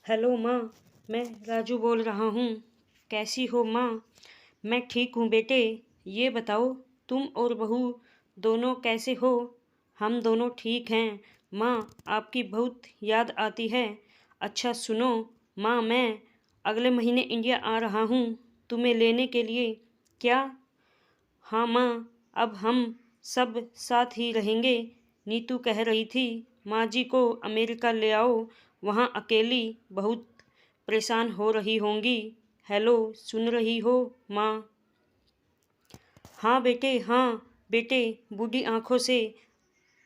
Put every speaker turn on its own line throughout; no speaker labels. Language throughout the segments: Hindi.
हेलो माँ। मैं राजू बोल रहा हूँ। कैसी हो माँ? मैं ठीक हूँ बेटे। ये बताओ, तुम और बहू दोनों कैसे हो? हम दोनों ठीक हैं माँ। आपकी बहुत याद आती है। अच्छा सुनो माँ, मैं अगले महीने इंडिया आ रहा हूँ तुम्हें लेने के लिए। क्या? हाँ माँ, अब हम सब साथ ही रहेंगे। नीतू कह रही थी माँ जी को अमेरिका ले आओ, वहाँ अकेली बहुत परेशान हो रही होंगी। हेलो, सुन रही हो माँ? हाँ बेटे, हाँ बेटे। बूढ़ी आंखों से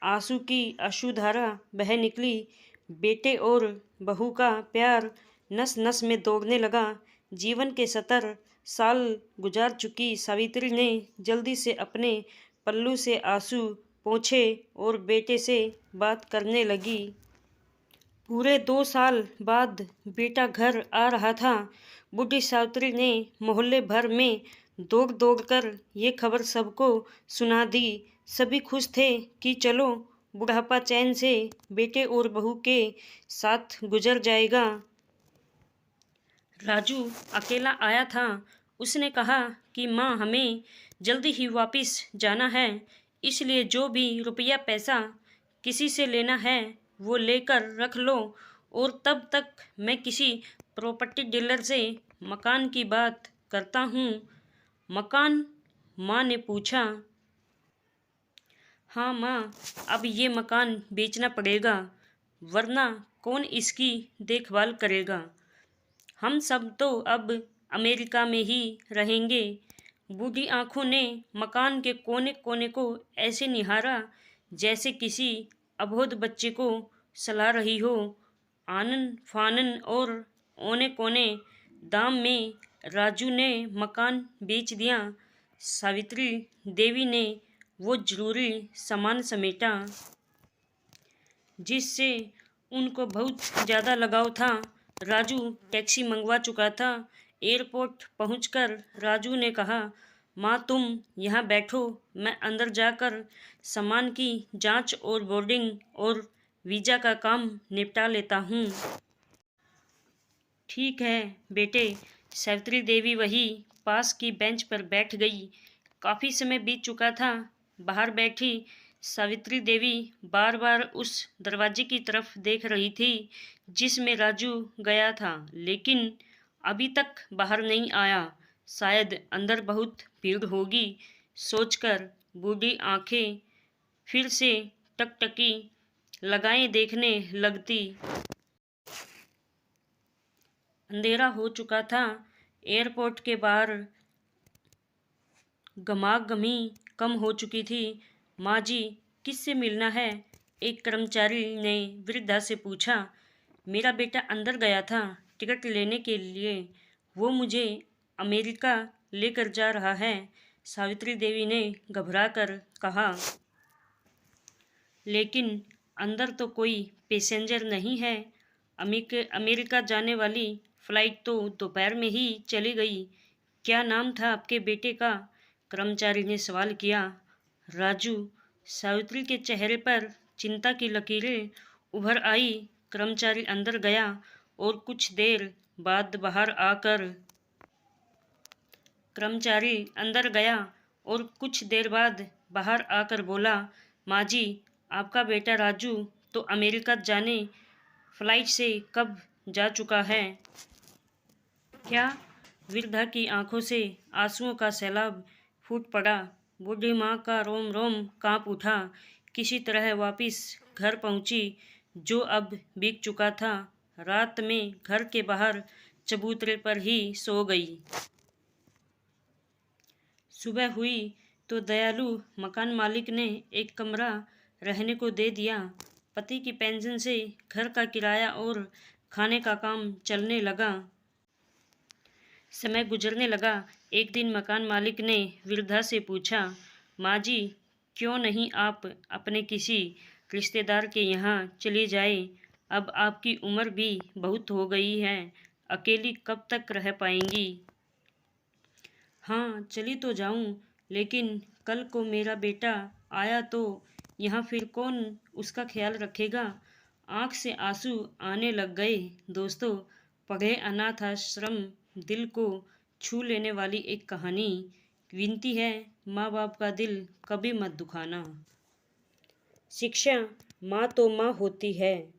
आंसू की अश्रुधारा बह निकली। बेटे और बहू का प्यार नस नस में दौड़ने लगा। जीवन के 70 साल गुजार चुकी सावित्री ने जल्दी से अपने पल्लू से आंसू पोंछे और बेटे से बात करने लगी। पूरे 2 साल बाद बेटा घर आ रहा था। बूढ़ी सावित्री ने मोहल्ले भर में दौड़ दौड़ कर ये खबर सबको सुना दी। सभी खुश थे कि चलो बुढ़ापा चैन से बेटे और बहू के साथ गुजर जाएगा। राजू अकेला आया था। उसने कहा कि माँ, हमें जल्दी ही वापस जाना है, इसलिए जो भी रुपया पैसा किसी से लेना है वो लेकर रख लो, और तब तक मैं किसी प्रॉपर्टी डीलर से मकान की बात करता हूँ। मकान? माँ ने पूछा। हाँ माँ, अब ये मकान बेचना पड़ेगा, वरना कौन इसकी देखभाल करेगा। हम सब तो अब अमेरिका में ही रहेंगे। बूढ़ी आंखों ने मकान के कोने कोने को ऐसे निहारा जैसे किसी अबोध बच्चे को सलाह रही हो। आनन फानन और औने कोने दाम में राजू ने मकान बेच दिया। सावित्री देवी ने वो जरूरी सामान समेटा जिससे उनको बहुत ज़्यादा लगाव था। राजू टैक्सी मंगवा चुका था। एयरपोर्ट पहुंचकर राजू ने कहा, माँ तुम यहाँ बैठो, मैं अंदर जाकर सामान की जांच और बोर्डिंग और वीज़ा का काम निपटा लेता हूँ। ठीक है बेटे। सावित्री देवी वही पास की बेंच पर बैठ गई। काफ़ी समय बीत चुका था। बाहर बैठी सावित्री देवी बार बार उस दरवाजे की तरफ देख रही थी जिसमें राजू गया था, लेकिन अभी तक बाहर नहीं आया। शायद अंदर बहुत भीड़ होगी सोचकर बूढ़ी आंखें फिर से टकटकी लगाए देखने लगती। अंधेरा हो चुका था। एयरपोर्ट के बाहर गमागमी कम हो चुकी थी। माँ जी, किससे मिलना है? एक कर्मचारी ने वृद्धा से पूछा। मेरा बेटा अंदर गया था टिकट लेने के लिए, वो मुझे अमेरिका लेकर जा रहा है, सावित्री देवी ने घबराकर कहा। लेकिन अंदर तो कोई पैसेंजर नहीं है। अमेरिका जाने वाली फ़्लाइट तो दोपहर में ही चली गई। क्या नाम था आपके बेटे का? कर्मचारी ने सवाल किया। राजू। सावित्री के चेहरे पर चिंता की लकीरें उभर आई। कर्मचारी अंदर गया और कुछ देर बाद बाहर आकर कर्मचारी अंदर गया और कुछ देर बाद बाहर आकर बोला, माँ जी, आपका बेटा राजू तो अमेरिका जाने फ्लाइट से कब जा चुका है। क्या? वृद्धा की आंखों से आंसुओं का सैलाब फूट पड़ा। बूढ़ी माँ का रोम रोम कांप उठा। किसी तरह वापस घर पहुंची जो अब बीत चुका था। रात में घर के बाहर चबूतरे पर ही सो गई। सुबह हुई तो दयालु मकान मालिक ने एक कमरा रहने को दे दिया। पति की पेंशन से घर का किराया और खाने का काम चलने लगा। समय गुजरने लगा। एक दिन मकान मालिक ने वृद्धा से पूछा, माँ जी, क्यों नहीं आप अपने किसी रिश्तेदार के यहाँ चली जाए? अब आपकी उम्र भी बहुत हो गई है, अकेली कब तक रह पाएंगी? हाँ, चली तो जाऊँ, लेकिन कल को मेरा बेटा आया तो यहाँ फिर कौन उसका ख्याल रखेगा? आँख से आंसू आने लग गए। दोस्तों, पढ़े अनाथ आश्रम दिल को छू लेने वाली एक कहानी। विनती है, माँ बाप का दिल कभी मत दुखाना। शिक्षा माँ तो माँ होती है,